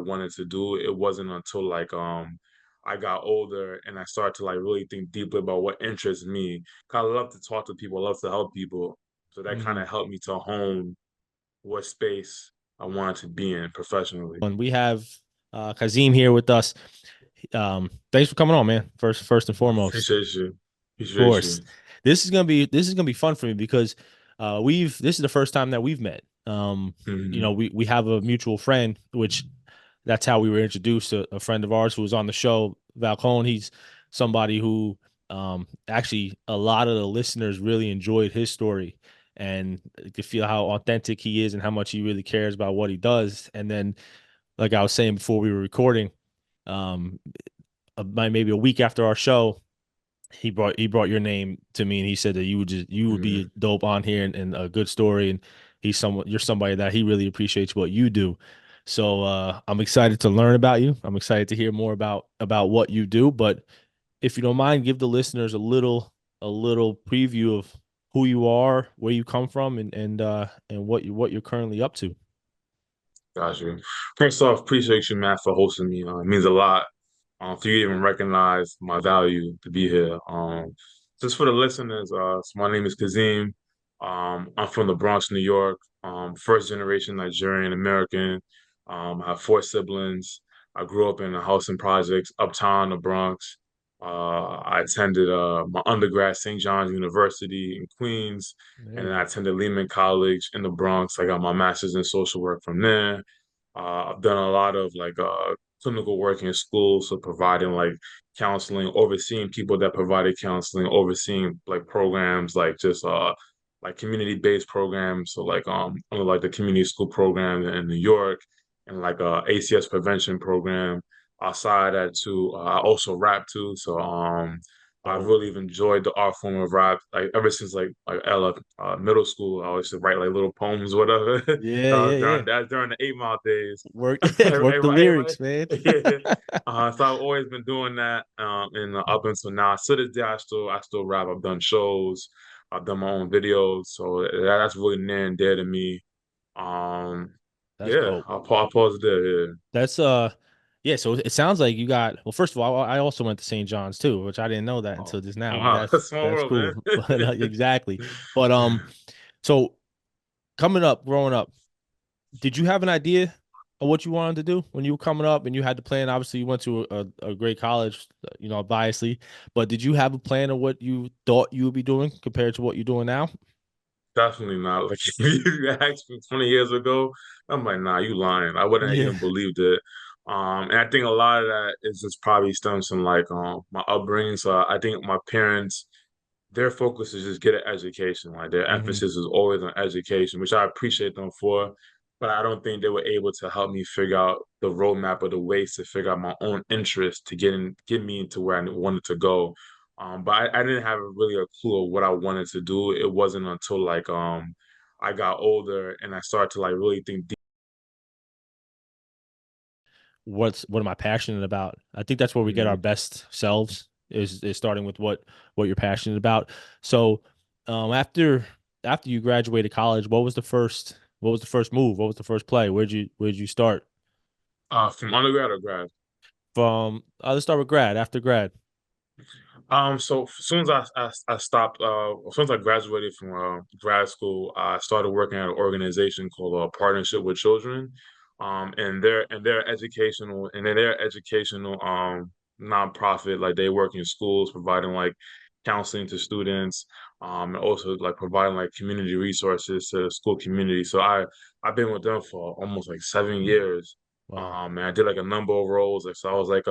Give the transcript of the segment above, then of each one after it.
wanted to do. It wasn't until like I got older and I started to like really think deeply about what interests me. 'Cause I love to talk to people, I love to help people. So that kind Hmm. of helped me to hone what space I wanted to be in professionally. And we have Kazeem here with us. Thanks for coming on, man. First and foremost, Appreciate you. of Appreciate course. you. This is gonna be fun for me because we've this is the first time that we've met. Hmm. We have a mutual friend, which that's how we were introduced to a friend of ours who was on the show, Valcone. He's somebody who actually a lot of the listeners really enjoyed his story and could feel how authentic he is and how much he really cares about what he does. And then, like I was saying before we were recording, um, maybe a week after our show, he brought your name to me and he said that you would be Hmm. dope on here and a good story, and you're somebody that he really appreciates what you do. So I'm excited to learn about you. I'm excited to hear more about what you do. But if you don't mind, give the listeners a little preview of who you are, where you come from, and what you're currently up to. Got you. First off, appreciate you, Matt, for hosting me. It means a lot for you to even recognize my value to be here. Just for the listeners, so my name is Kazeem. I'm from the Bronx, New York. First generation Nigerian American. I have four siblings. I grew up in a housing projects uptown, the Bronx. I attended my undergrad St. John's University in Queens, and then I Hey. attended Lehman College in the Bronx. I got my master's in social work from there. I've done a lot of like clinical work in schools, so providing like counseling, overseeing people that provided counseling, overseeing like programs like just like community-based programs, so like under like the community school program in New York and like ACS prevention program. Outside that too, I also rap too, so I've Dope. really enjoyed the art form of rap like ever since like Ella middle school. I used to write like little poems, whatever. Yeah, yeah, yeah. During the 8 Mile days. Work work the Everybody, lyrics, man. yeah. So I've always been doing that, and up until now, to this day, I still rap. I've done shows, I've done my own videos, so that's really near and dear to me. Um, That's yeah, dope. I'll pause it there. Yeah. That's yeah, so it sounds like you got, well, first of all, I also went to St. John's too, which I didn't know that Oh, until just now, but wow, that's small that's world, cool. man. But exactly. But so coming up, growing up, did you have an idea of what you wanted to do when you were coming up and you had the plan? Obviously, you went to a great college, biasly, but did you have a plan of what you thought you would be doing compared to what you're doing now? Definitely not. Like if you asked me 20 years ago, I'm like, nah, you lying. I wouldn't have Yeah. even believed it. And I think a lot of that is just probably stems from like my upbringing. So I think my parents, their focus is just get an education. Like their Hmm. emphasis is always on education, which I appreciate them for. But I don't think they were able to help me figure out the roadmap or the ways to figure out my own interest to get me into where I wanted to go. But I didn't have really a clue of what I wanted to do. It wasn't until like I got older and I started to like really think deep. What am I passionate about? I think that's where we get our Mhm. best selves is starting with what you're passionate about. So, after you graduated college, what was the first move? What was the first play? Where'd you start? From undergrad or grad. From let's start with grad. After grad. So as soon as I stopped, as soon as I graduated from grad school, I started working at an organization called Partnership with Children, and their educational nonprofit. Like they work in schools, providing like counseling to students, and also like providing like community resources to the school community. So I've been with them for almost like 7 years. Wow. And I did like a number of roles. Like so I was like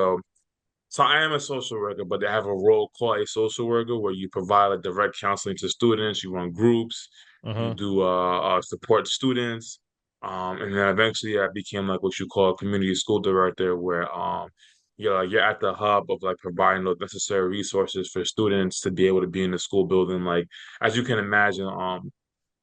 so I am a social worker, but they have a role called a social worker where you provide like direct counseling to students, you run groups, you Uh-huh. do support students. And then eventually I became like what you call a community school director where you're at the hub of like providing those necessary resources for students to be able to be in the school building. Like as you can imagine,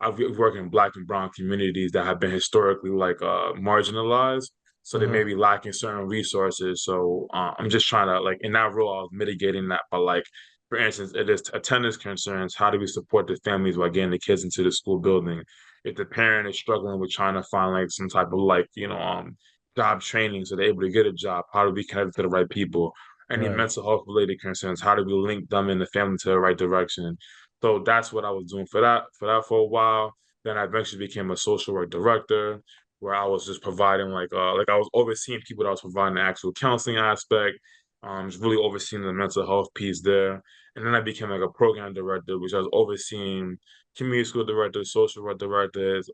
I've worked in Black and Brown communities that have been historically like marginalized, so they Uh-huh. may be lacking certain resources. So I'm just trying to like in that role, I was mitigating that by like, for instance, it is attendance concerns. How do we support the families while getting the kids into the school building? If the parent is struggling with trying to find like some type of like job training so they're able to get a job? How do we connect to the right people? Any Right. mental health related concerns? How do we link them and the family to the right direction? So that's what I was doing for a while. Then I eventually became a social work director where I was just providing like I was overseeing people that was providing the actual counseling aspect, just really overseeing the mental health piece there. And then I became like a program director, which I was overseeing community school directors, social work directors,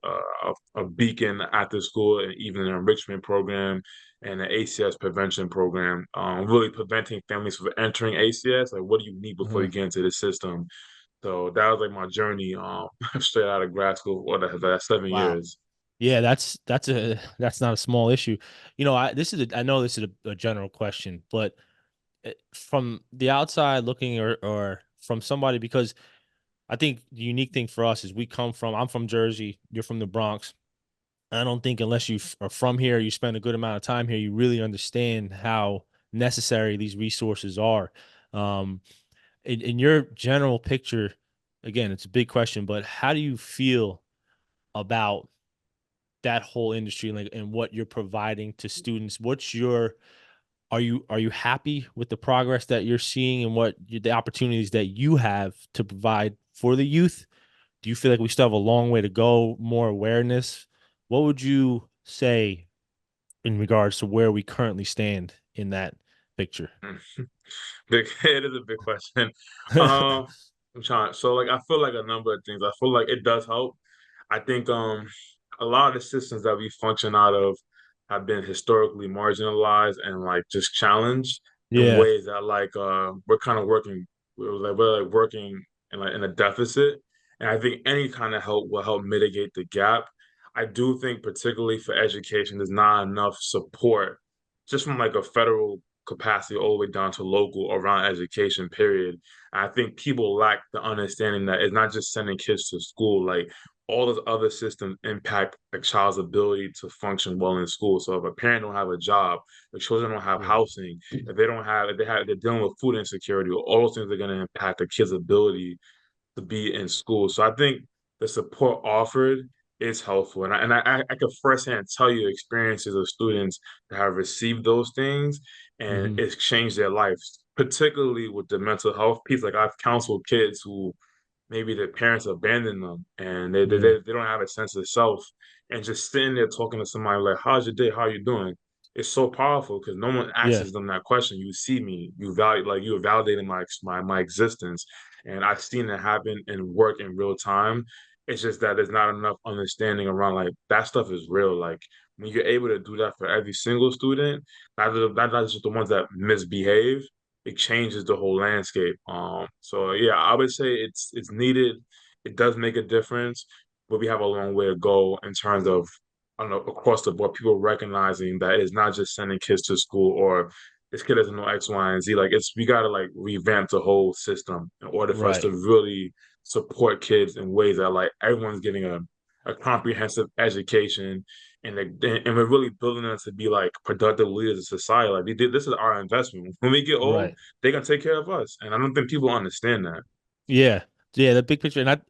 a beacon after school, and even an enrichment program and an ACS prevention program. Really preventing families from entering ACS. Like, what do you need before you Mhm. get into the system? So that was like my journey, straight out of grad school for that seven Wow. years. Yeah, that's not a small issue. You know, I know this is a general question, but from the outside looking or from somebody, because I think the unique thing for us is I'm from Jersey, you're from the Bronx. I don't think unless you are from here, you spend a good amount of time here, you really understand how necessary these resources are. Um, in your general picture, again, it's a big question, but how do you feel about that whole industry, like, and what you're providing to students? What's your are you happy with the progress that you're seeing and the opportunities that you have to provide for the youth? Do you feel like we still have a long way to go, more awareness? What would you say in regards to where we currently stand in that picture? Big it is a big question. I'm trying. So like I feel like a number of things. I feel like it does help. I think a lot of the systems that we function out of have been historically marginalized and like just challenged in Yeah. ways that we're kind of working we're like working in a deficit. And I think any kind of help will help mitigate the gap. I do think particularly for education, there's not enough support just from like a federal capacity all the way down to local around education, period. I think people lack the understanding that it's not just sending kids to school, like all those other systems impact a child's ability to function well in school. So if a parent don't have a job, if children don't have Yeah. housing, if they're dealing with food insecurity, all those things are going to impact a kid's ability to be in school. So I think the support offered is helpful. I could firsthand tell you experiences of students that have received those things and Hmm. it's changed their lives, particularly with the mental health piece. Like I've counseled kids who maybe their parents abandon them and Yeah. they don't have a sense of self. And just sitting there talking to somebody like, how's your day? How are you doing? It's so powerful because no one Yeah. asks them that question. You see me, you value like you are validating my existence. And I've seen it happen and work in real time. It's just that there's not enough understanding around like that stuff is real. Like when you're able to do that for every single student, not just the ones that misbehave, it changes the whole landscape. So yeah, I would say it's needed. It does make a difference, but we have a long way to go in terms of I don't know across the board, people recognizing that it's not just sending kids to school or this kid doesn't know X, Y, and Z. Like it's we gotta like revamp the whole system in order for us to Right. really support kids in ways that like everyone's getting a comprehensive education and we're really building them to be like productive leaders of society. Like we did, this is our investment. When we get old, Right. they're gonna take care of us, and I don't think people understand that. Yeah. Yeah. The big picture, and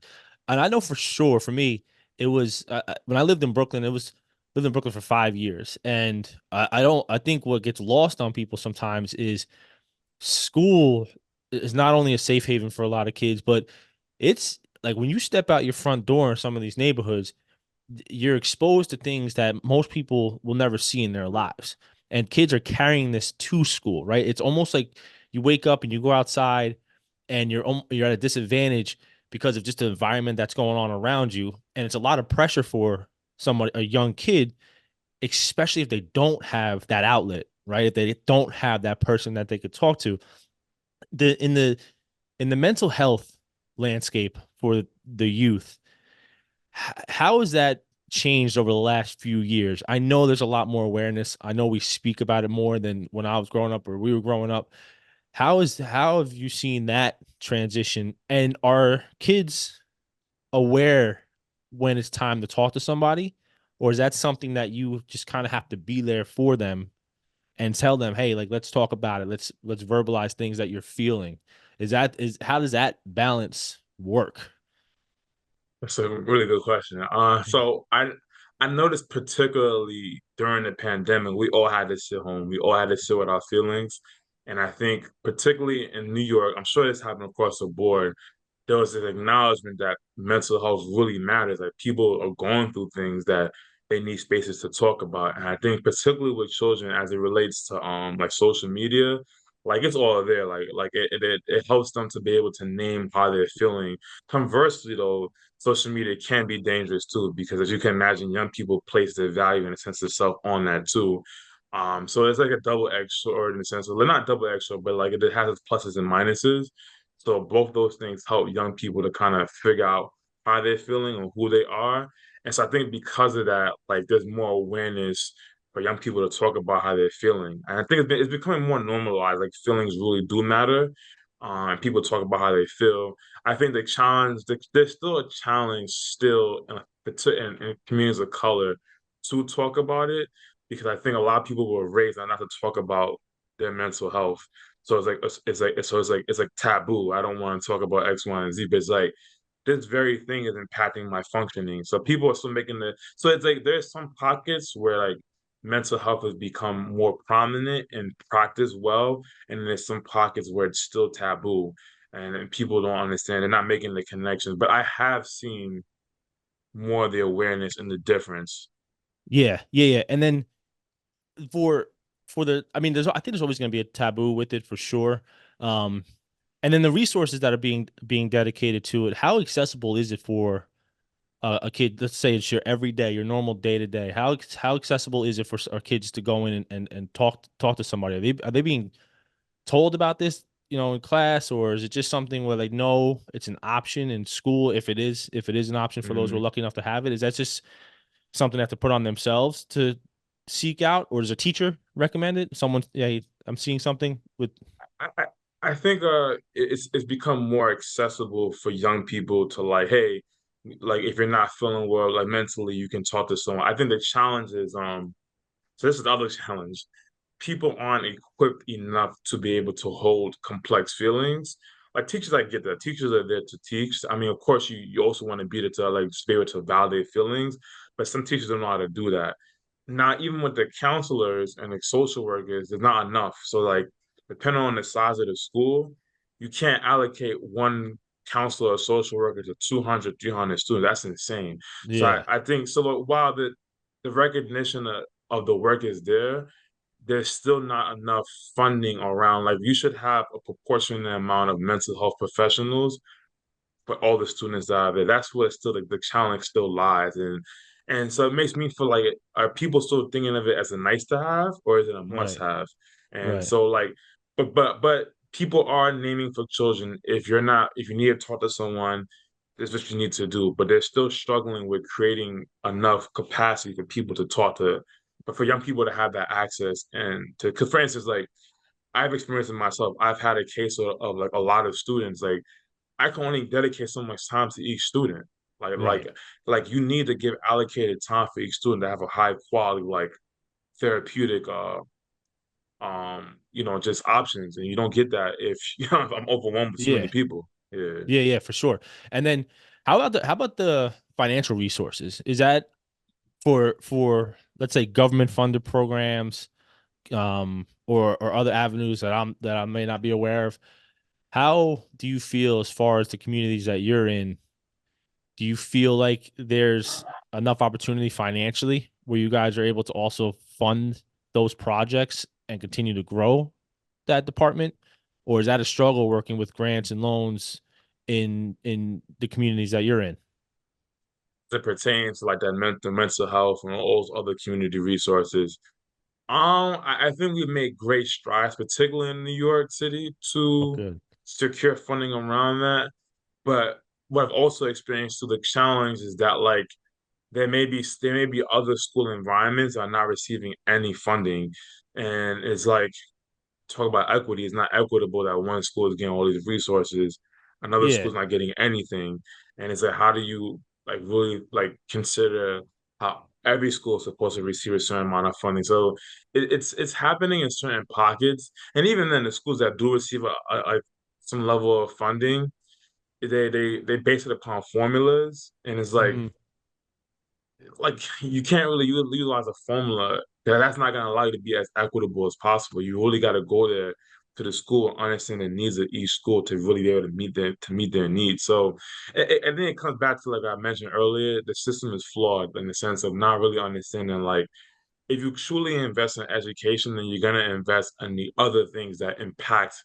I know for sure for me, it was when I lived in Brooklyn. Lived in Brooklyn for 5 years, and I don't. I think what gets lost on people sometimes is school is not only a safe haven for a lot of kids, but it's like when you step out your front door in some of these neighborhoods, you're exposed to things that most people will never see in their lives. And kids are carrying this to school, right? It's almost like you wake up and you go outside and you're at a disadvantage because of just the environment that's going on around you. And it's a lot of pressure for a young kid, especially if they don't have that outlet, right? If they don't have that person that they could talk to. The in the mental health landscape for the youth, how has that changed over the last few years? I know there's a lot more awareness. I know we speak about it more than when I was growing up or we were growing up. How have you seen that transition? And are kids aware when it's time to talk to somebody? Or is that something that you just kind of have to be there for them and tell them, hey, like let's talk about it. Let's verbalize things that you're feeling. Is how does that balance work? That's a really good question. So I noticed particularly during the pandemic, we all had to sit home. We all had to sit with our feelings. And I think particularly in New York, I'm sure this happened across the board, there was an acknowledgement that mental health really matters. Like people are going through things that they need spaces to talk about. And I think particularly with children as it relates to like social media, like it's all there. It helps them to be able to name how they're feeling. Conversely though, social media can be dangerous too, because as you can imagine, young people place their value and a sense of self on that too. So it's like a double-edged sword in a sense. Well, not double-edged sword, but like it has its pluses and minuses. So both those things help young people to kind of figure out how they're feeling and who they are. And so I think because of that, like there's more awareness for young people to talk about how they're feeling. And I think it's becoming more normalized. Like feelings really do matter. And people talk about how they feel. I think there's still a challenge still in communities of color to talk about it because I think a lot of people were raised not to talk about their mental health. So it's like taboo. I don't want to talk about X, Y, and Z, but it's like this very thing is impacting my functioning. So people are still making so it's like there's some pockets where like mental health has become more prominent and practiced well, and then there's some pockets where it's still taboo and people don't understand. They're not making the connections. But I have seen more of the awareness and the difference. Yeah, yeah, yeah. And then for I mean, I think there's always going to be a taboo with it for sure. Um, and then the resources that are being dedicated to it, how accessible is it for a kid? Let's say it's your everyday, your normal day to day. How accessible is it for our kids to go in and talk to somebody? Are they being told about this, in class, or is it just something where they know it's an option in school if it is an option for those who are Mhm. lucky enough to have it? Is that just something they have to put on themselves to seek out, or does a teacher recommend it? Someone, yeah, I'm seeing something with. I, I think it's become more accessible for young people to like, hey, like if you're not feeling well, like mentally, you can talk to someone. I think the challenge is so this is the other challenge. People aren't equipped enough to be able to hold complex feelings. Like teachers, I get that. Teachers are there to teach. I mean, of course, you also want to be there to like be able to validate feelings, but some teachers don't know how to do that. Not even with the counselors and the social workers, there's not enough. So like, depending on the size of the school, you can't allocate one counselor or social worker to 200, 300 students. That's insane. So I, Yeah, I think so. While the recognition of the work is there, there's still not enough funding around. Like you should have a proportionate amount of mental health professionals for all the students that are there. That's where still the challenge still lies. And so it makes me feel like are people still thinking of it as a nice to have or is it a must right, have? And right, so like but people are naming for children if you need to talk to someone, this is what you need to do. But they're still struggling with creating enough capacity for people to talk to, but for young people to have that access and to, because for instance, like I've experienced it myself. I've had a case of like a lot of students. Like I can only dedicate so much time to each student. Like like right. like you need to give allocated time for each student to have a high quality like therapeutic just options, and you don't get that if if I'm overwhelmed with too many Yeah, people. Yeah. yeah, yeah, for sure. And then how about the financial resources? Is that for let's say government funded programs, or other avenues that I may not be aware of? How do you feel as far as the communities that you're in? Do you feel like there's enough opportunity financially where you guys are able to also fund those projects and continue to grow that department? Or is that a struggle working with grants and loans in the communities that you're in? As it pertains to like that mental health and all those other community resources. I think we've made great strides, particularly in New York City, Oh, to good. secure funding around that. But what I've also experienced through the challenge is that like there may be other school environments that are not receiving any funding, and it's like talk about equity. It's not equitable that one school is getting all these resources, another Yeah. school's not getting anything, and it's like how do you like really like consider how every school is supposed to receive a certain amount of funding? So it's happening in certain pockets, and even then the schools that do receive some level of funding, they base it upon formulas, and it's like Hmm. like you can't really utilize a formula that's not going to allow you to be as equitable as possible. You really got to go there to the school and understand the needs of each school to really be able to meet their needs. So, and then it comes back to like I mentioned earlier, the system is flawed in the sense of not really understanding like if you truly invest in education, then you're going to invest in the other things that impact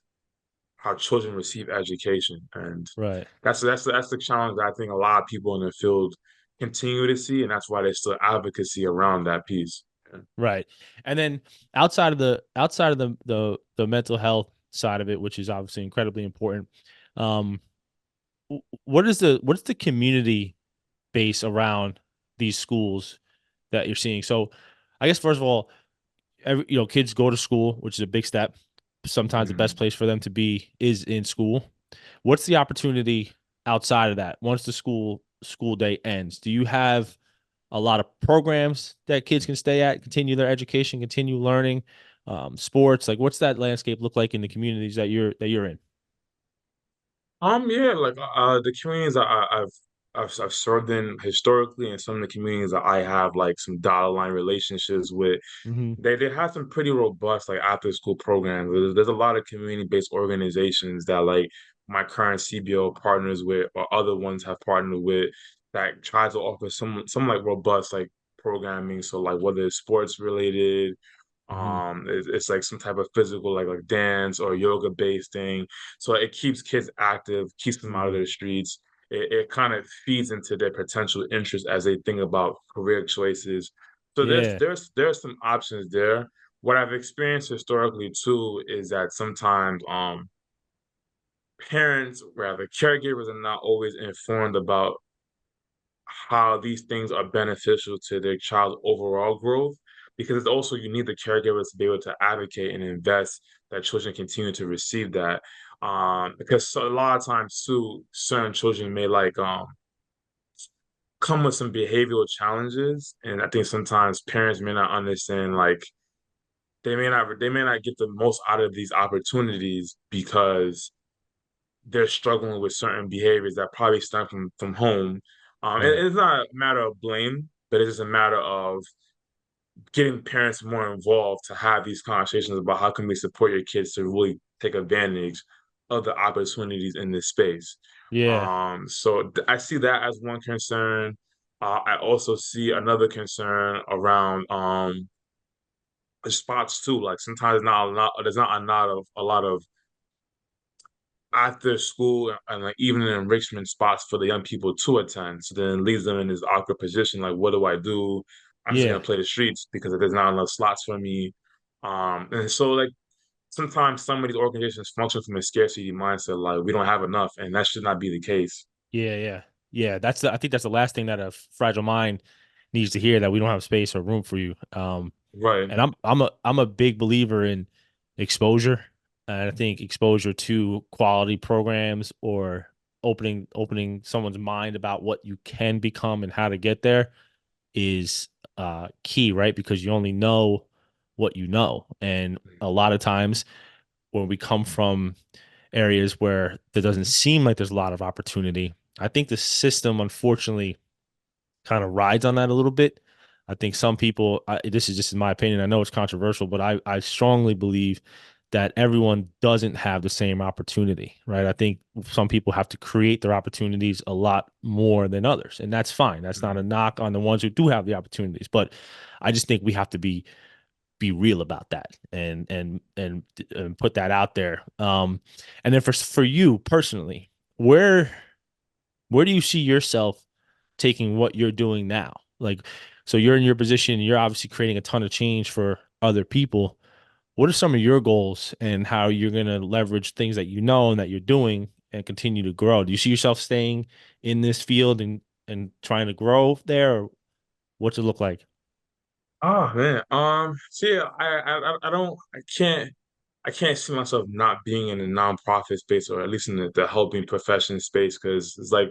how children receive education, and Right. that's the challenge that I think a lot of people in the field continue to see, and that's why there's still advocacy around that piece. Yeah. Right. And then outside of the mental health side of it, which is obviously incredibly important, um, what's the community base around these schools that you're seeing? So I guess first of all, kids go to school, which is a big step. Sometimes the best Mhm. place for them to be is in school. What's the opportunity outside of that? Once the school day ends, do you have a lot of programs that kids can stay at, continue their education, continue learning, sports? Like, what's that landscape look like in the communities that you're in? Yeah, like the communities I've served in historically, and some of the communities that I have like some dotted line relationships with, Hmm. they have some pretty robust like after school programs. There's a lot of community based organizations that like my current CBO partners with or other ones have partnered with that try to offer some like robust like programming. So like whether it's sports related, Hmm. it's like some type of physical like dance or yoga based thing. So it keeps kids active, keeps them out of Hmm. the streets. It kind of feeds into their potential interest as they think about career choices. So Yeah. there's some options there. What I've experienced historically too is that sometimes parents, rather caregivers, are not always informed about how these things are beneficial to their child's overall growth, because it's also you need the caregivers to be able to advocate and invest that children continue to receive that. Because a lot of times too, certain children may like come with some behavioral challenges, and I think sometimes parents may not understand like they may not get the most out of these opportunities because they're struggling with certain behaviors that probably stem from home. And Right. it's not a matter of blame, but it's just a matter of getting parents more involved to have these conversations about how can we support your kids to really take advantage of the opportunities in this space. Yeah. I see that as one concern. I also see another concern around the spots too. Like sometimes there's not a lot of after school and like even in enrichment spots for the young people to attend. So then it leaves them in this awkward position, like, what do I do? I'm just Yeah. gonna play the streets because there's not enough slots for me. And so like sometimes some of these organizations function from a scarcity mindset, like we don't have enough, and that should not be the case. Yeah. Yeah. Yeah. I think that's the last thing that a fragile mind needs to hear, that we don't have space or room for you. Right. And I'm a big believer in exposure. And I think exposure to quality programs or opening someone's mind about what you can become and how to get there is key, right? Because you only know what you know. And a lot of times when we come from areas where there doesn't seem like there's a lot of opportunity, I think the system, unfortunately, kind of rides on that a little bit. I think some people, this is just in my opinion, I know it's controversial, but I strongly believe that everyone doesn't have the same opportunity, right? I think some people have to create their opportunities a lot more than others, and that's fine. That's not a Mhm. knock on the ones who do have the opportunities, but I just think we have to be real about that and put that out there. And then for you personally, where where do you see yourself taking what you're doing now? Like, so you're in your position, you're obviously creating a ton of change for other people. What are some of your goals and how you're going to leverage things that you know and that you're doing and continue to grow? Do you see yourself staying in this field and trying to grow there? Or what's it look like? Oh man. See, I can't see myself not being in the nonprofit space or at least in the helping profession space because it's like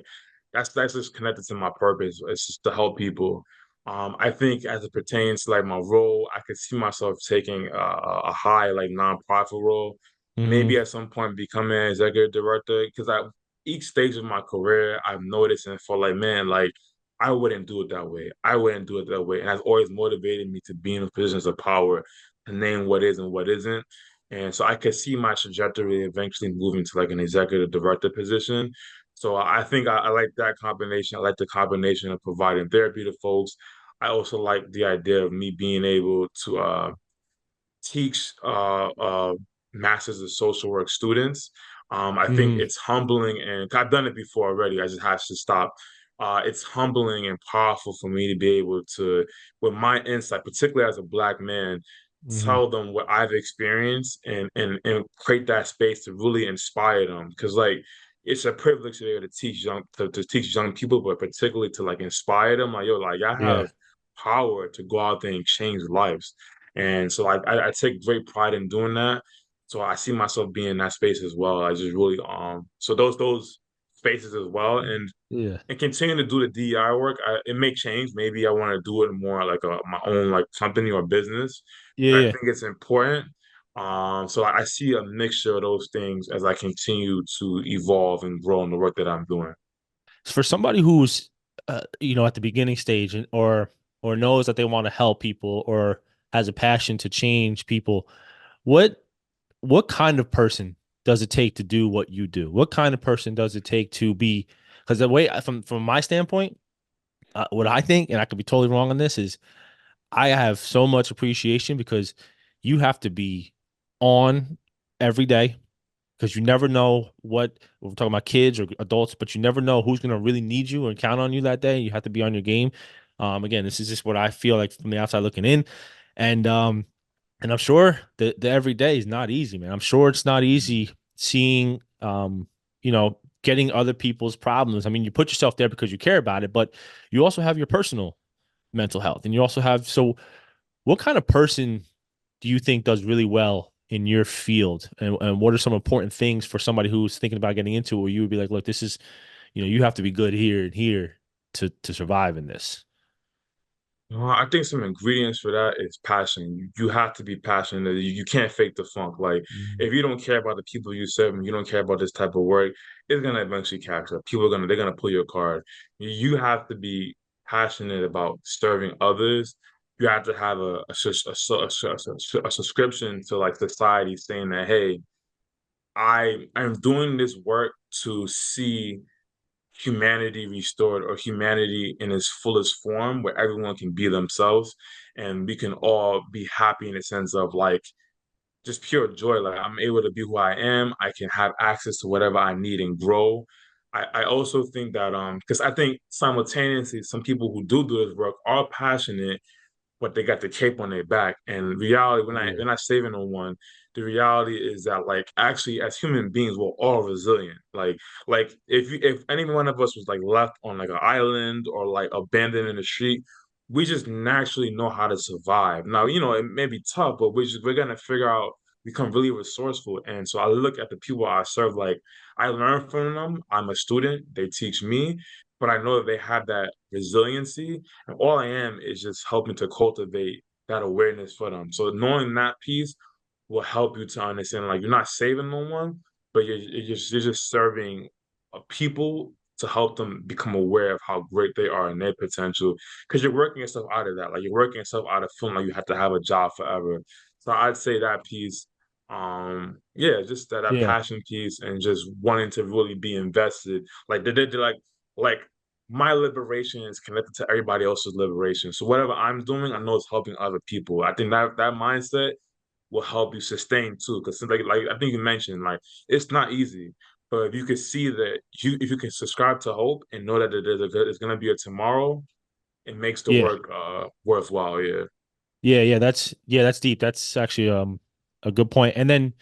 that's just connected to my purpose. It's just to help people. I think as it pertains to like my role, I could see myself taking a high like nonprofit role, Hmm. maybe at some point becoming an executive director because I each stage of my career I've noticed and felt like man like I wouldn't do it that way. I wouldn't do it that way. And that's always motivated me to be in positions of power, to name what is and what isn't. And so I could see my trajectory eventually moving to like an executive director position. So I think I like that combination. I like the combination of providing therapy to folks. I also like the idea of me being able to teach masters of social work students. I think Hmm. it's humbling, and I've done it before already. I just have to stop. It's humbling and powerful for me to be able to, with my insight, particularly as a Black man, Hmm. tell them what I've experienced and create that space to really inspire them. Because like it's a privilege to be able to teach to teach young people, but particularly to like inspire them. Like yo, like I Yeah. have power to go out there and change lives. And so I take great pride in doing that. So I see myself being in that space as well. I just really so those spaces as well Yeah. and continue to do the DEI work. It may change. Maybe I want to do it more like my own like company or business. Yeah. But I Yeah. think it's important. So I see a mixture of those things as I continue to evolve and grow in the work that I'm doing. For somebody who's at the beginning stage or knows that they want to help people or has a passion to change people, what what kind of person does it take to do what you do? What kind of person does it take to be? Because the way from my standpoint, what I think, and I could be totally wrong on this, is I have so much appreciation because you have to be on every day because you never know what we're talking about kids or adults, but you never know who's going to really need you and count on you that day. You have to be on your game. Again, this is just what I feel like from the outside looking in, and I'm sure the everyday is not easy, man. I'm sure it's not easy seeing getting other people's problems. I mean, you put yourself there because you care about it, but you also have your personal mental health, and you also have. So, what kind of person do you think does really well in your field, and what are some important things for somebody who's thinking about getting into it, where you would be like, look, this is, you have to be good here and here to survive in this. I think some ingredients for that is passion. You have to be passionate. You can't fake the funk. Like Mhm. if you don't care about the people you serve and you don't care about this type of work, it's gonna eventually catch up. People are gonna they're gonna pull your card. You have to be passionate about serving others. You have to have a subscription to like society saying that, hey, I'm doing this work to see humanity restored or humanity in its fullest form where everyone can be themselves and we can all be happy in a sense of like just pure joy. Like I'm able to be who I am. I can have access to whatever I need and grow. I also think that because I think simultaneously some people who do this work are passionate but they got the cape on their back. And reality, Yeah. we're not saving no one. The reality is that like actually as human beings, we're all resilient. Like if any one of us was like left on like an island or like abandoned in the street, we just naturally know how to survive. Now, it may be tough, but we're gonna figure out become really resourceful. And so I look at the people I serve like I learn from them. I'm a student, they teach me, but I know that they have that resiliency and all I am is just helping to cultivate that awareness for them. So knowing that piece will help you to understand like you're not saving no one, but you're just serving people to help them become aware of how great they are and their potential. Because you're working yourself out of that. Like you're working yourself out of feeling like you have to have a job forever. So I'd say that piece, yeah, just that Yeah. passion piece and just wanting to really be invested. Like they like my liberation is connected to everybody else's liberation. So whatever I'm doing, I know it's helping other people. I think that mindset will help you sustain too. Because like I think you mentioned, like it's not easy. But if you can see that if you can subscribe to hope and know that there's gonna be a tomorrow, it makes the Yeah. work worthwhile. Yeah. Yeah, that's deep. That's actually a good point. And then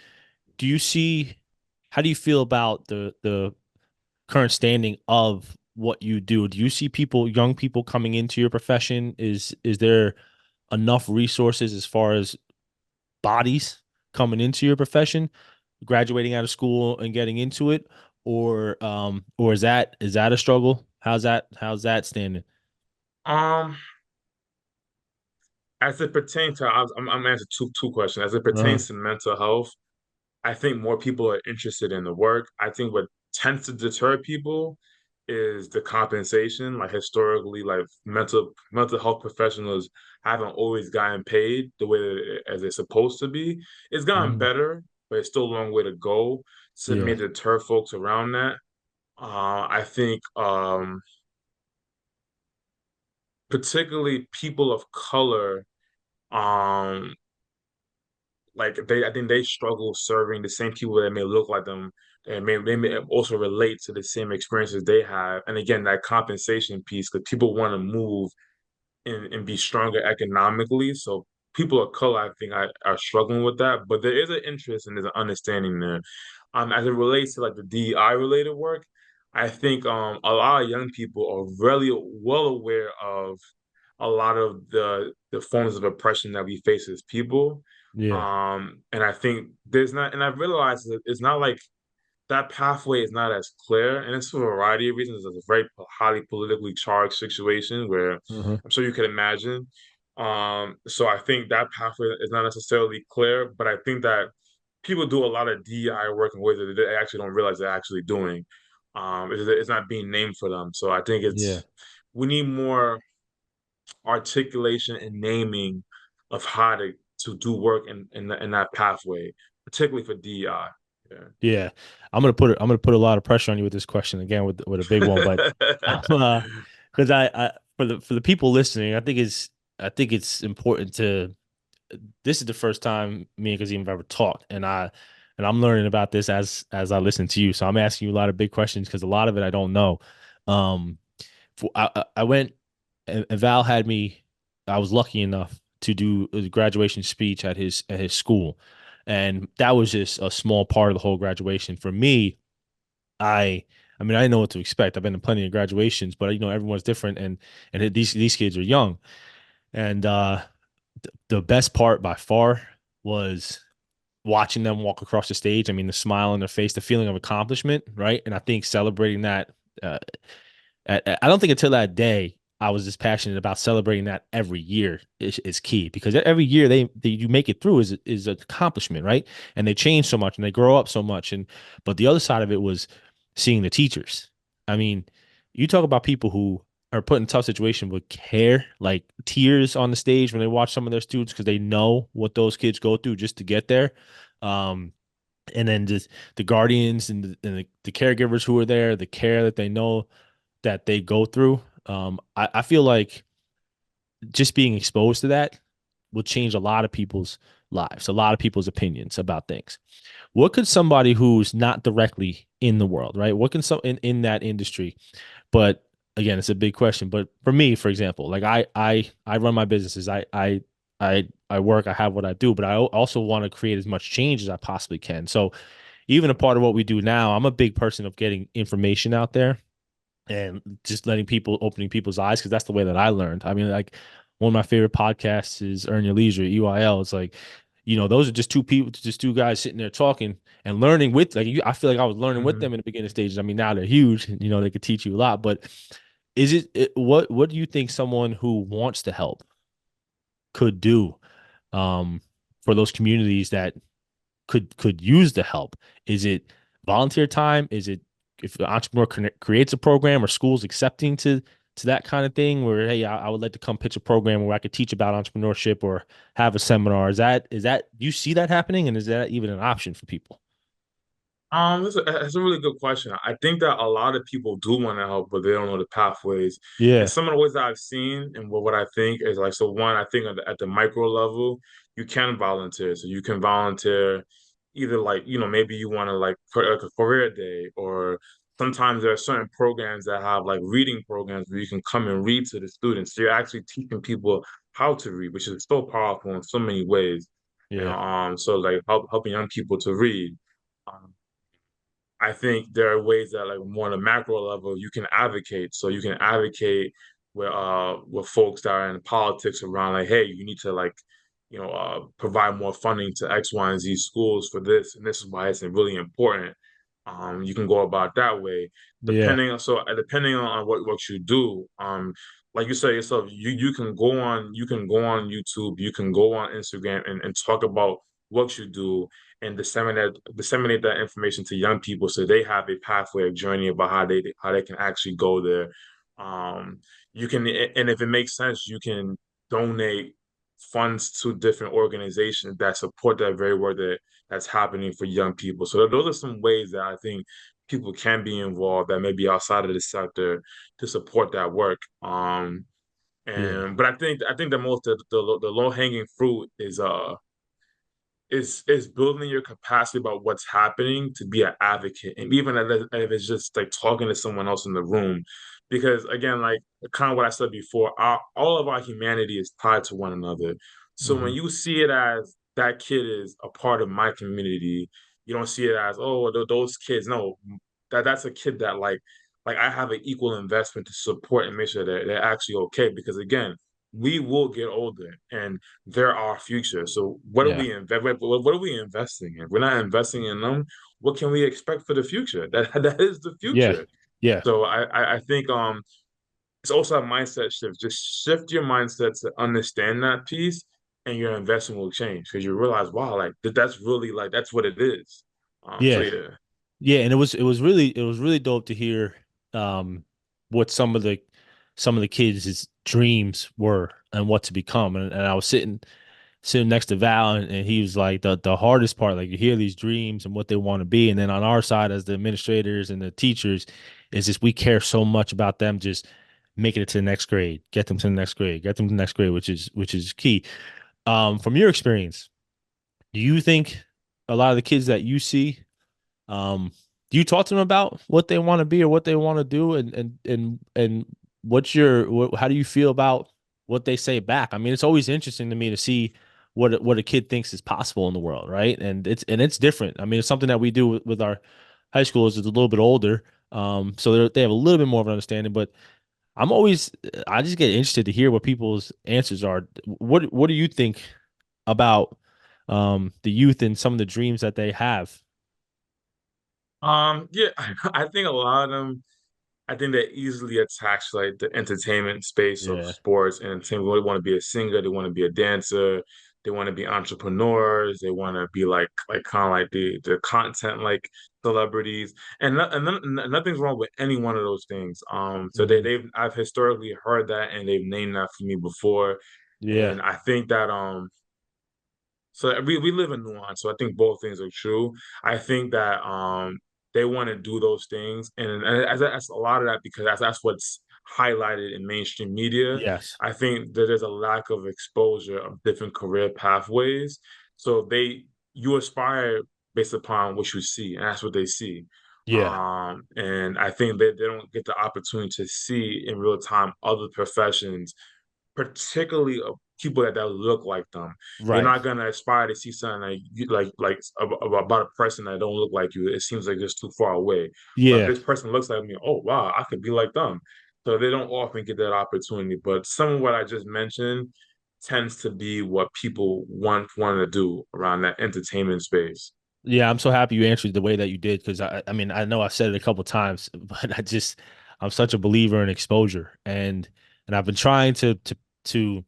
do you see how do you feel about the current standing of what you do? Do you see young people coming into your profession? Is there enough resources as far as bodies coming into your profession, graduating out of school and getting into it? Or is that a struggle? How's that standing? Um, as it pertains to, I'm answering two questions. As it Uh-huh. pertains to mental health, I think more people are interested in the work. I think what tends to deter people is the compensation. Like historically, like mental health professionals haven't always gotten paid the way as they're supposed to be. It's gotten Mhm. better, but it's still a long way to go to Yeah. maybe deter folks around that. I think particularly people of color, um, like I think they struggle serving the same people that may look like them and they may also relate to the same experiences they have. And again, that compensation piece, because people want to move and be stronger economically. So people of color, I think, are struggling with that. But there is an interest and there's an understanding there. As it relates to like the DEI related work, I think a lot of young people are really well aware of a lot of the forms of oppression that we face as people. Yeah. And I think there's not, and I've realized that it's not like that pathway is not as clear, and it's for a variety of reasons. It's a very highly politically charged situation where Mhm. I'm sure you can imagine. So I think that pathway is not necessarily clear, but I think that people do a lot of DEI work in ways that they actually don't realize they're actually doing. It's not being named for them. So I think Yeah. we need more articulation and naming of how to do work in that pathway, particularly for DEI. Yeah. I'm gonna put a lot of pressure on you with this question again with a big one, but because I for the people listening, I think it's important to this is the first time me and Kazeem have ever talked, and I'm learning about this as I listen to you. So I'm asking you a lot of big questions because a lot of it I don't know. Um, I went and Val had me. I was lucky enough to do a graduation speech at his school, and that was just a small part of the whole graduation. For me, I I mean I didn't know what to expect. I've been to plenty of graduations, but everyone's different, and these kids are young, and the best part by far was watching them walk across the stage. I mean, the smile on their face, the feeling of accomplishment, right? And I think celebrating that uh, I don't think until that day I was just passionate about celebrating that every year is key because every year you make it through is an accomplishment, right? And they change so much and they grow up so much. And but the other side of it was seeing the teachers. I mean, you talk about people who are put in a tough situation but care, like tears on the stage when they watch some of their students because they know what those kids go through just to get there. Um, and then just the guardians and the caregivers who are there, the care that they know that they go through. I feel like just being exposed to that will change a lot of people's lives, a lot of people's opinions about things. What could somebody who's not directly in the world, right? What can some in that industry, but again, it's a big question. But for me, for example, like I run my businesses. I work, I have what I do, but I also want to create as much change as I possibly can. So even a part of what we do now, I'm a big person of getting information out there and just letting people opening people's eyes because that's the way that I learned. I mean, like one of my favorite podcasts is Earn Your Leisure, EYL. It's like, those are just two people, just two guys sitting there talking and learning with I feel like I was learning with Mhm. them in the beginning stages. I mean, now they're huge, and, they could teach you a lot, but what do you think someone who wants to help could do um for those communities that could use the help? Is it volunteer time? Is it if the entrepreneur creates a program or schools accepting to that kind of thing where hey, I would like to come pitch a program where I could teach about entrepreneurship or have a seminar? Is that do you see that happening and is that even an option for people? That's a really good question. I think that a lot of people do want to help, but they don't know the pathways. And Yeah, some of the ways that I've seen and what I think is like, so one, I think at the micro level, you can volunteer. So you can volunteer either like, maybe you want to like put like a career day, or sometimes there are certain programs that have like reading programs where you can come and read to the students. So you're actually teaching people how to read, which is so powerful in so many ways. yeah, So like helping young people to read. Um, I think there are ways that, like more on a macro level, you can advocate. So you can advocate with folks that are in politics around, like, hey, you need to like, provide more funding to X, Y, and Z schools for this, and this is why it's really important. You can go about that way, yeah, depending on what you do. Like you said yourself, you can go on YouTube, you can go on Instagram and talk about what you do, and disseminate that information to young people so they have a pathway, a journey about how they can actually go there. You can, and if it makes sense, you can donate funds to different organizations that support that very work that's happening for young people. So those are some ways that I think people can be involved that may be outside of the sector to support that work. Yeah. And but I think the low hanging fruit is building your capacity about what's happening to be an advocate, and even if it's just like talking to someone else in the room, because again, like kind of what I said before, all of our humanity is tied to one another. So when Hmm. you see it as that kid is a part of my community, you don't see it as, oh, those kids. No, that's a kid that like I have an equal investment to support and make sure that they're actually okay. Because again, we will get older, and they're our future. So Yeah. what are we investing in? If we're not investing in them, what can we expect for the future? That is the Yeah. future. Yeah. So I think it's also a mindset shift. Just shift your mindset to understand that piece, and your investment will change because you realize, wow, like that's really like that's what it is. So Yeah. yeah. Yeah, and it was really dope to hear um what some of the kids' dreams were and what to become. And I was sitting next to Val, and he was like the hardest part, like you hear these dreams and what they want to be. And then on our side as the administrators and the teachers, is just we care so much about them just making it to the next grade, get them to the next grade, get them to the next grade, which is key. From your experience, do you think a lot of the kids that you see um, do you talk to them about what they want to be or what they want to do, and how do you feel about what they say back? I mean, it's always interesting to me to see what a kid thinks is possible in the world, right? And it's different. I mean, it's something that we do with our high schoolers that's a little bit older, so they have a little bit more of an understanding. But I just get interested to hear what people's answers are. What do you think about the youth and some of the dreams that they have? Yeah, I think a lot of them I think they're easily attached to like the entertainment space of Yeah. sports and entertainment. They want to be a singer, they want to be a dancer, they want to be entrepreneurs, they want to be like kind of like the content like celebrities. Nothing's wrong with any one of those things. So Hmm. I've historically heard that and they've named that for me before. Yeah. And I think that so we live in nuance, so I think both things are true. I think that they want to do those things, and that's a lot of that because that's what's highlighted in mainstream media. Yes. I think that there's a lack of exposure of different career pathways. So you aspire based upon what you see, and that's what they see. Yeah. And I think that they don't get the opportunity to see in real time other professions, particularly people that look like them. You're Right. not gonna aspire to see something about a person that don't look like you. It seems like it's too far away. But if Yeah. this person looks like me, oh wow, I could be like them. So they don't often get that opportunity. But some of what I just mentioned tends to be what people want to do around that entertainment space. Yeah. I'm so happy you answered the way that you did because I mean, I know I said it a couple times, but I'm such a believer in exposure, and I've been trying to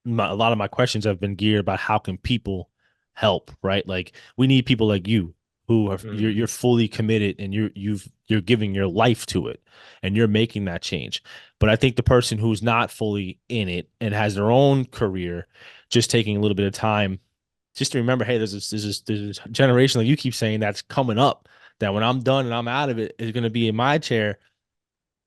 a lot of my questions have been geared about how can people help, right? Like we need people like you who are you're Mm. fully committed and you're giving your life to it and you're making that change. But I think the person who's not fully in it and has their own career, just taking a little bit of time just to remember, hey, there's this generation like you keep saying that's coming up that when I'm done and I'm out of it is going to be in my chair.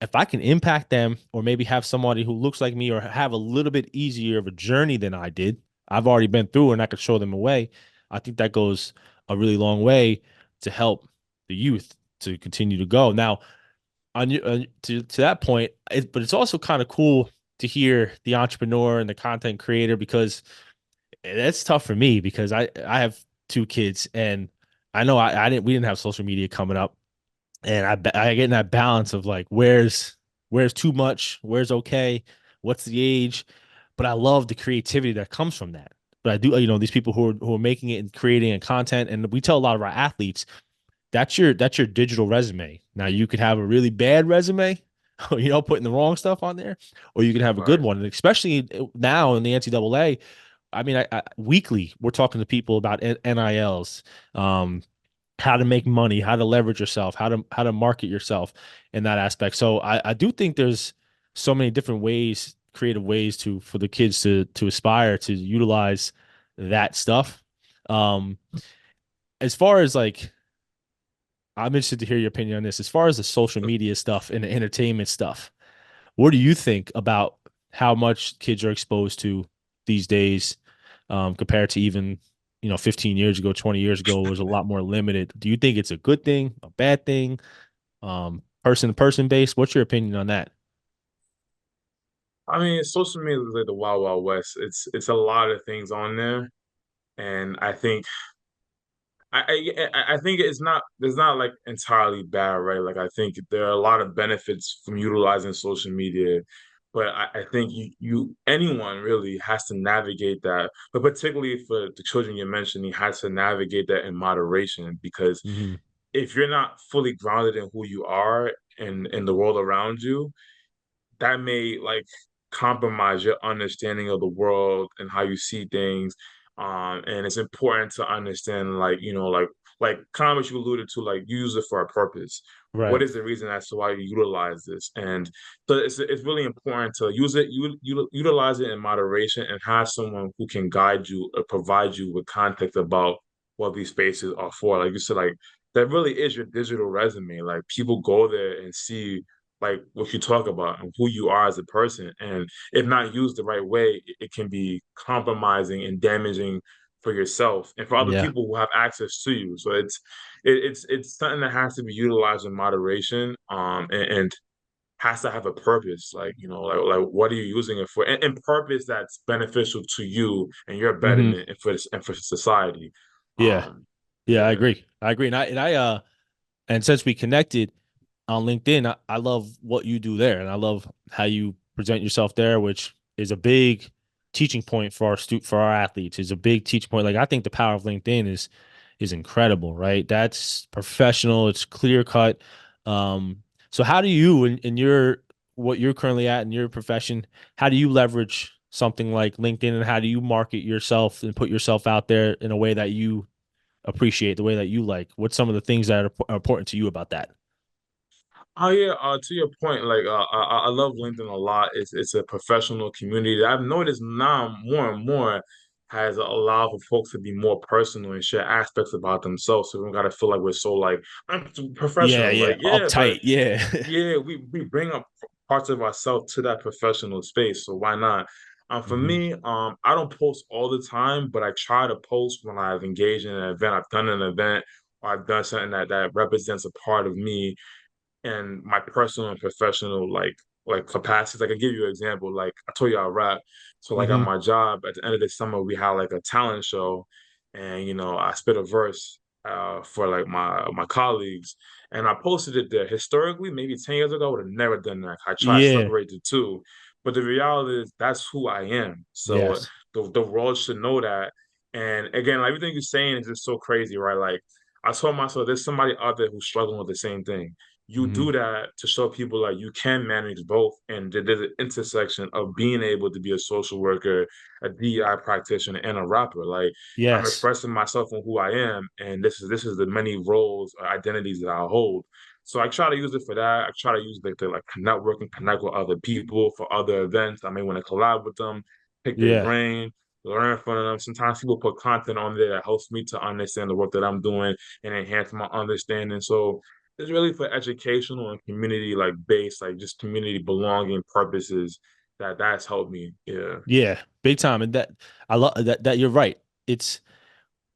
If I can impact them or maybe have somebody who looks like me or have a little bit easier of a journey than I did, I've already been through and I could show them a way. I think that goes a really long way to help the youth to continue to go. Now, to that point, but it's also kind of cool to hear the entrepreneur and the content creator because that's tough for me because I have two kids and I know I didn't we didn't have social media coming up and I get in that balance of like where's too much, where's okay, what's the age, but I love the creativity that comes from that. But I do, these people who are making it and creating and content, and we tell a lot of our athletes that's your digital resume. Now you could have a really bad resume, putting the wrong stuff on there, or you can have a good Right. one. And especially now in the NCAA, I mean, weekly we're talking to people about NILs, um, how to make money, how to leverage yourself, how to market yourself in that aspect. So I do think there's so many different ways, creative ways to for the kids to aspire to utilize that stuff. Um, as far as like, I'm interested to hear your opinion on this. As far as the social media stuff and the entertainment stuff, what do you think about how much kids are exposed to these days, compared to even 15 years ago, 20 years ago, it was a lot more limited. Do you think it's a good thing, a bad thing, person to person based? What's your opinion on that? I mean, social media is like the wild, wild west. It's a lot of things on there, and I think I think it's not like entirely bad, right? Like I think there are a lot of benefits from utilizing social media, but I think you anyone really has to navigate that. But particularly for the children you mentioned, he has to navigate that in moderation because Hmm. if you're not fully grounded in who you are and in the world around you, that may like compromise your understanding of the world and how you see things. And it's important to understand, like, like kind of what you alluded to, like you use it for a purpose. What Right. is the reason as to why you utilize this? And so it's really important to use it, you utilize it in moderation and have someone who can guide you or provide you with context about what these spaces are for. Like you said, like that really is your digital resume. Like people go there and see like what you talk about and who you are as a person. And if not used the right way, it can be compromising and damaging for yourself and for other Yeah. people who have access to you. So it's something that has to be utilized in moderation, and has to have a purpose. Like like what are you using it for? And purpose that's beneficial to you and your Hmm. betterment and for society. Yeah. Um, Yeah. I yeah. agree. I agree. And since we connected on LinkedIn, I love what you do there, and I love how you present yourself there, which is a big teaching point for for our athletes. Is a big teaching point. Like I think the power of LinkedIn is incredible, right? That's professional. It's clear cut. Um, so how do you in your what you're currently at in your profession, how do you leverage something like LinkedIn, and how do you market yourself and put yourself out there in a way that you appreciate, the way that you like? What's some of the things that are important to you about that? Oh yeah, to your point, like I love LinkedIn a lot. It's a professional community. I've noticed now more and more has allowed for folks to be more personal and share aspects about themselves. So we don't gotta feel like we're so like I'm Yeah, professional. yeah, Like yeah, but uptight. Yeah. yeah, we bring up parts of ourselves to that professional space. So why not? For Hmm. me, I don't post all the time, but I try to post when I've engaged in an event, I've done an event, or I've done something that represents a part of me and my personal and professional like capacities. Like I give you an example. Like I told you I rap. So like on Hmm. my job at the end of the summer we had like a talent show and I spit a verse for like my colleagues and I posted it there. Historically, maybe 10 years ago, I would have never done that. I try to Yeah. separate the two. But the reality is that's who I am. So Yes. the world should know that. And again, like, everything you're saying is just so crazy, right? Like I told myself there's somebody out there who's struggling with the same thing. You Hmm. do that to show people like you can manage both, and there's an intersection of being able to be a social worker, a DEI practitioner, and a rapper. Like I'm Yes. expressing myself on who I am, and this is the many roles or identities that I hold. So I try to use it for that. I try to use it to like network and connect with other people for other events. I may want to collab with them, pick their Yeah. brain, learn from them. Sometimes people put content on there that helps me to understand the work that I'm doing and enhance my understanding. So it's really for educational and community like based, like just community belonging purposes that's helped me. Yeah. Yeah. Big time. And that I love that you're right. It's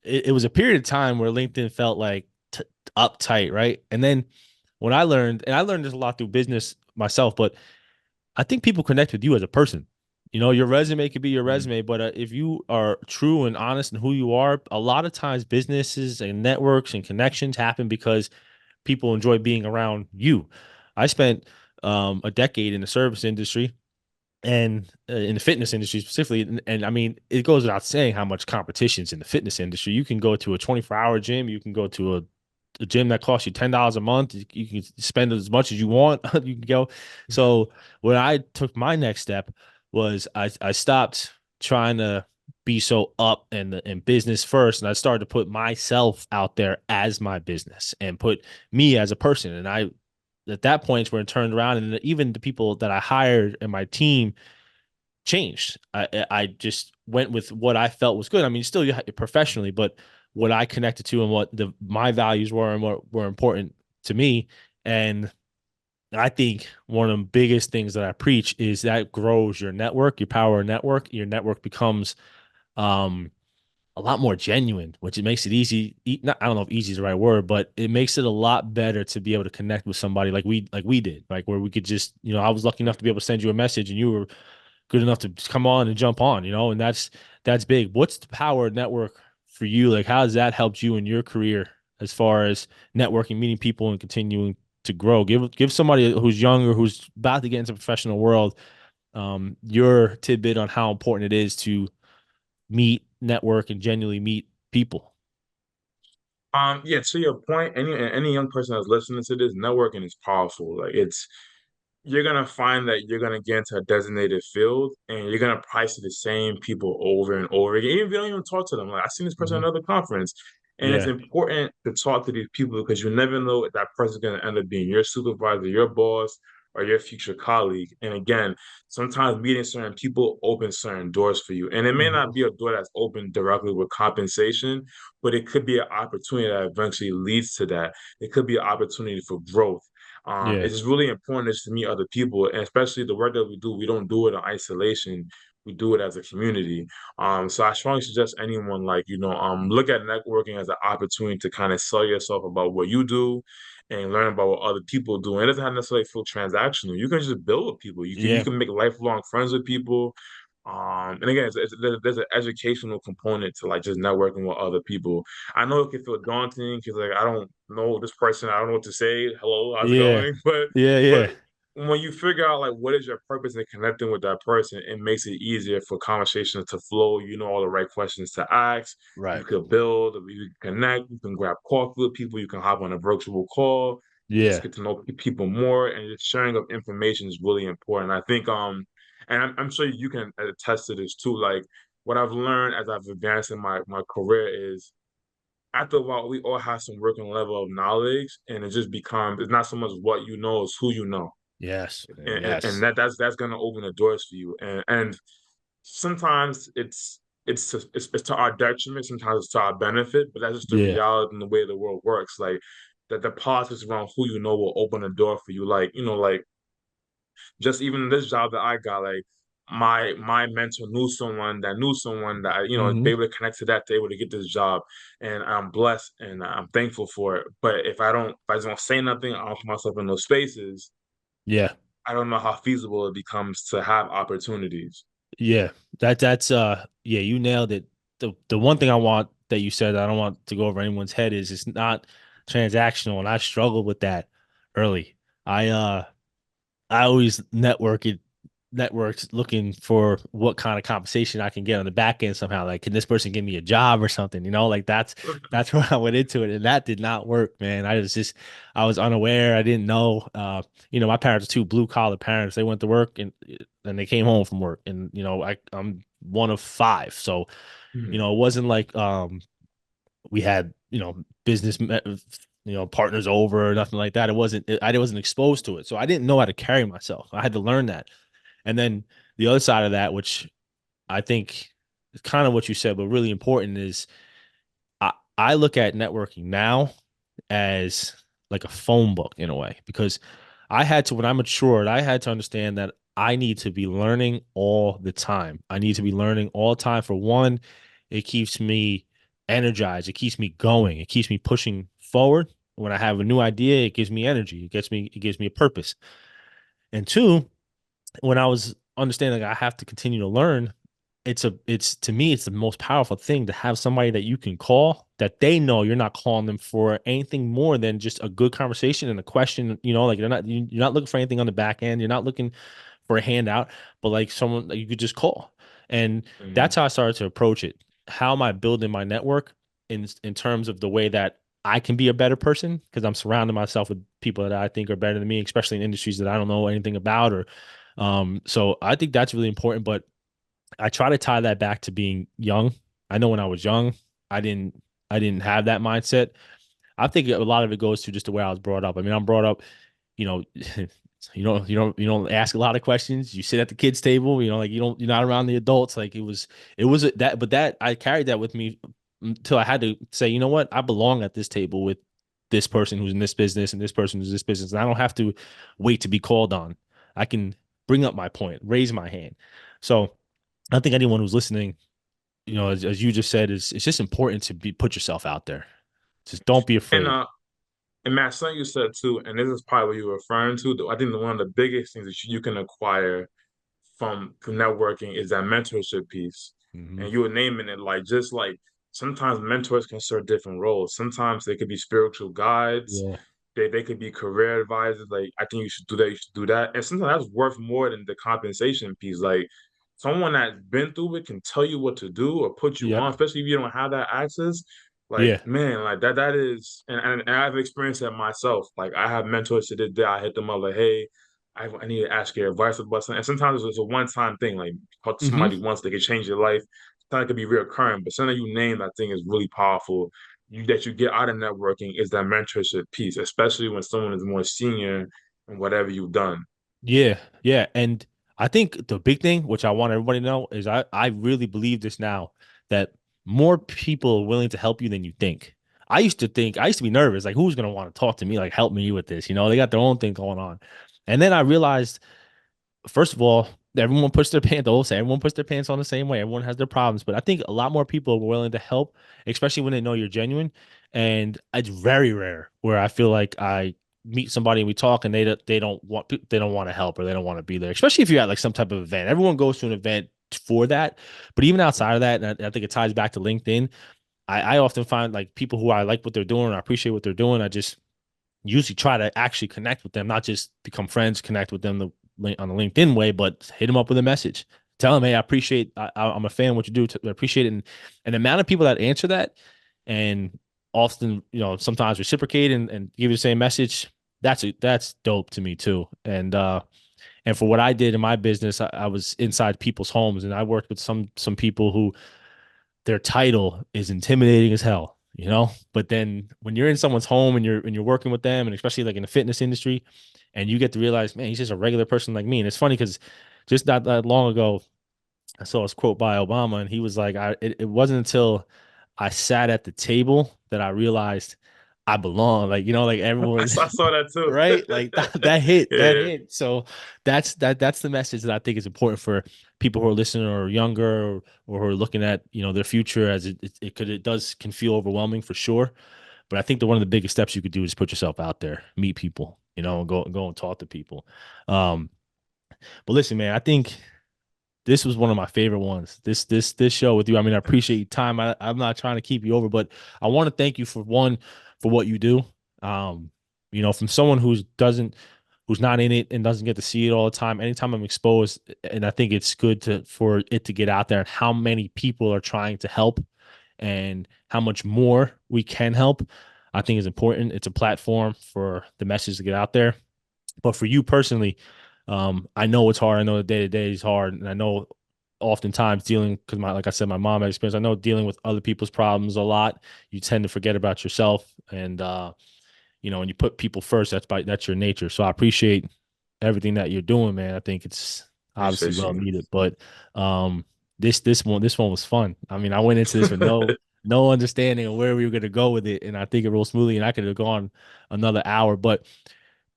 it was a period of time where LinkedIn felt like uptight, right? And then when I learned, and I learned this a lot through business myself, but I think people connect with you as a person. Your resume could be your Mhm. resume, but if you are true and honest in who you are, a lot of times businesses and networks and connections happen because people enjoy being around you. I spent a decade in the service industry and in the fitness industry specifically. And I mean, it goes without saying how much competition's in the fitness industry. You can go to a 24-hour gym, you can go to a gym that costs you $10 a month. You can spend as much as you want. You can go. So when I took my next step was I stopped trying to be so up and business first, and I started to put myself out there as my business and put me as a person. And I at that point where it turned around, and even the people that I hired and my team changed. I just went with what I felt was good. I mean, still professionally, but what I connected to and what my values were and what were important to me. And I think one of the biggest things that I preach is that grows your network, your power network. Your network becomes um, a lot more genuine, which it makes it easy. Not, I don't know if easy is the right word, but it makes it a lot better to be able to connect with somebody like we did, like where we could just, I was lucky enough to be able to send you a message and you were good enough to come on and jump on, and that's big. What's the power network for you? Like, how has that helped you in your career as far as networking, meeting people, and continuing to grow? Give somebody who's younger, who's about to get into the professional world, your tidbit on how important it is to meet, network, and genuinely meet people. Yeah, to your point, any young person that's listening to this, networking is powerful. Like you're gonna find that you're gonna get into a designated field and you're gonna price to the same people over and over again. Even if you don't even talk to them. Like I seen this person at Hmm. another conference. And it's Yeah, important to talk to these people because you never know if that person's gonna end up being your supervisor, your boss, or your future colleague. And again, sometimes meeting certain people opens certain doors for you. And it may not hmm, be a door that's open directly with compensation, but it could be an opportunity that eventually leads to that. It could be an opportunity for growth. yeah, It's just really important just to meet other people, and especially the work that we do. We don't do it in isolation. We do it as a community. So I strongly suggest anyone look at networking as an opportunity to kind of sell yourself about what you do and learn about what other people do. And it doesn't have to necessarily feel transactional. You can just build with people. You yeah, can make lifelong friends with people. And again, there's an educational component to like just networking with other people. I know it can feel daunting because like I don't know this person, I don't know what to say. Hello, how's it yeah, going? But yeah, but yeah. when you figure out like what is your purpose in connecting with that person, it makes it easier for conversations to flow. You know all the right questions to ask. You Right. could build, you can connect, you can grab coffee with people, you can hop on a virtual call, just Yeah, get to know people more, and just sharing of information is really important. I think and I'm sure you can attest to this too. Like what I've learned as I've advanced in my career is after a while we all have some working level of knowledge, and it just becomes it's not so much what you know, it's who you know, yes, and yes, that's gonna open the doors for you. And sometimes it's to our detriment, sometimes it's to our benefit, but that's just the yeah, reality and the way the world works. Like that the politics around who you know will open the door for you. Like like just even this job that I got, like my mentor knew someone that hmm, be able to connect to that, to able to get this job, and I'm blessed and I'm thankful for it. But if I just don't say nothing, I don't put myself in those spaces. yeah. I don't know how feasible it becomes to have opportunities. Yeah, that's yeah, you nailed it. The one thing I want that you said that I don't want to go over anyone's head is it's not transactional, and I struggled with that early. I always networked looking for what kind of compensation I can get on the back end somehow. Like, can this person give me a job or something? Like that's where I went into it, and that did not work, man. I was unaware. I didn't know. My parents are two blue collar parents. They went to work and they came home from work, and I'm one of five, so Mhm. it wasn't like we had business partners over or nothing like that. I wasn't exposed to it, so I didn't know how to carry myself. I had to learn that. And then the other side of that, which I think is kind of what you said, but really important, is I look at networking now as like a phone book in a way, because when I matured, I had to understand that I need to be learning all the time. I need to be learning all the time. For one, it keeps me energized, it keeps me going, it keeps me pushing forward. When I have a new idea, it gives me energy, it gives me a purpose. And two, when I was understanding I have to continue to learn, it's to me, it's the most powerful thing to have somebody that you can call that they know you're not calling them for anything more than just a good conversation and a question, like you're not looking for anything on the back end. You're not looking for a handout, but like someone that you could just call. And that's Mhm. how I started to approach it. How am I building my network in terms of the way that I can be a better person, because I'm surrounding myself with people that I think are better than me, especially in industries that I don't know anything about, or so I think that's really important. But I try to tie that back to being young. I know when I was young, I didn't I didn't have that mindset. I think a lot of it goes to just the way I was brought up. I mean, I'm brought up, you know, you don't ask a lot of questions. You sit at the kids' table, like you're not around the adults. Like it was that, but that I carried that with me until I had to say, you know what, I belong at this table with this person who's in this business and this person who's in this business, and I don't have to wait to be called on. I can bring up my point, raise my hand. So I think anyone who's listening, as you just said, is it's just important to put yourself out there. Just don't be And afraid. Matt, something you said too, and this is probably what you were referring to. Though I think one of the biggest things that you can acquire from networking is that mentorship piece. Hmm. And you were naming it like just like sometimes mentors can serve different roles. Sometimes they could be spiritual guides. Yeah. They could be career advisors. Like I think you should do that. You should do that. And sometimes that's worth more than the compensation piece. Like someone that's been through it can tell you what to do or put you on, Yep. especially if you don't have that access. Like Yeah. man, like that is, and I've experienced that myself. Like I have mentors to this day. I hit them up like, hey, I need to ask your advice about something. And sometimes it's a one-time thing. Like talk to Hmm. somebody once, they can change your life. Sometimes it could be reoccurring, but something you name I think is really powerful. That you get out of networking is that mentorship piece, especially when someone is more senior in whatever you've done. Yeah. Yeah. And I think the big thing, which I want everybody to know, is I really believe this now that more people are willing to help you than you think. I used to be nervous, like who's gonna want to talk to me, like help me with this? They got their own thing going on. And then I realized, first of all, everyone puts their pants, everyone puts their pants on the same way. Everyone has their problems, but I think a lot more people are willing to help, especially when they know you're genuine. And it's very rare where I feel like I meet somebody and we talk and they don't want to help or they don't want to be there, especially if you're at like some type of event. Everyone goes to an event for that, but even outside of that, and I think it ties back to LinkedIn. I often find like people who I like what they're doing, I appreciate what they're doing. I just usually try to actually connect with them, not just become friends, connect with them on the LinkedIn way, but hit them up with a message. Tell them, hey, I'm a fan of what you do. I appreciate it. And the amount of people that answer that and often, sometimes reciprocate and give you the same message, that's dope to me too. And for what I did in my business, I was inside people's homes and I worked with some people who their title is intimidating as hell. But then when you're in someone's home and you're working with them, and especially like in the fitness industry, and you get to realize, man, he's just a regular person like me. And it's funny because just not that long ago, I saw this quote by Obama, and he was like, it wasn't until I sat at the table that I realized I belong. Like, like I everyone, saw, I saw that too. right? Like that hit, that Yeah, hit. So that's the message that I think is important for people who are listening or are younger or who are looking at, their future as it does can feel overwhelming for sure. But I think that one of the biggest steps you could do is put yourself out there, meet people, and go and talk to people. Um, but listen, man, I think this was one of my favorite ones. This show with you. I mean, I appreciate your time. I'm not trying to keep you over, but I want to thank you for what you do. Um, from someone who's not in it and doesn't get to see it all the time. Anytime I'm exposed, and I think it's good for it to get out there and how many people are trying to help and how much more we can help. I think is important. It's a platform for the message to get out there. But for you personally, I know it's hard. I know the day to day is hard, and I know oftentimes dealing because like I said, my mom had experience. I know dealing with other people's problems a lot. You tend to forget about yourself, and when you put people first, that's your nature. So I appreciate everything that you're doing, man. I think it's obviously appreciate well you. needed, but um, this one was fun. I mean, I went into this with no understanding of where we were going to go with it, and I think it rolled smoothly, and I could have gone another hour, but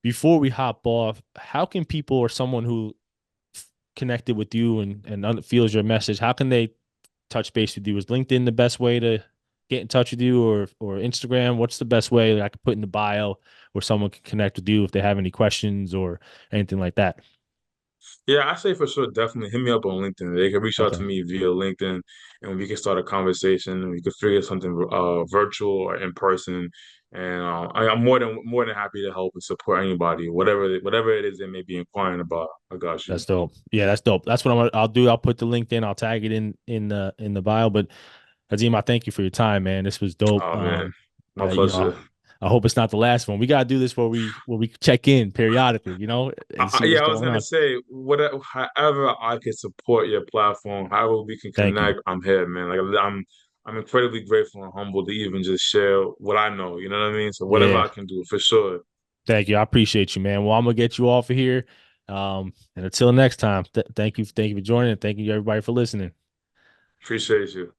before we hop off, how can people or someone who connected with you and feels your message, how can they touch base with you? Is LinkedIn the best way to get in touch with you or Instagram? What's the best way that I could put in the bio where someone can connect with you if they have any questions or anything like that? Yeah, I say for sure, definitely hit me up on LinkedIn. They can reach out to Okay. me via LinkedIn, and we can start a conversation. And we can figure something virtual or in person. And I'm more than happy to help and support anybody, whatever it is they may be inquiring about. I got you. That's dope. Yeah, that's dope. That's what I'll do. I'll put the LinkedIn. I'll tag it in the bio. But Kazeem, I thank you for your time, man. This was dope. Oh man, my You know, pleasure. I hope it's not the last one. We gotta do this where we check in periodically, and see what's Yeah, I was going gonna on. say, whatever, however I can support your platform, however we can Thank you. connect, I'm here, man. I'm incredibly grateful and humble to even just share what I know. You know what I mean? So whatever Yeah, I can do, for sure. thank you. I appreciate you, man. Well, I'm gonna get you off of here. And until next time, thank you for joining, and thank you everybody for listening. Appreciate you.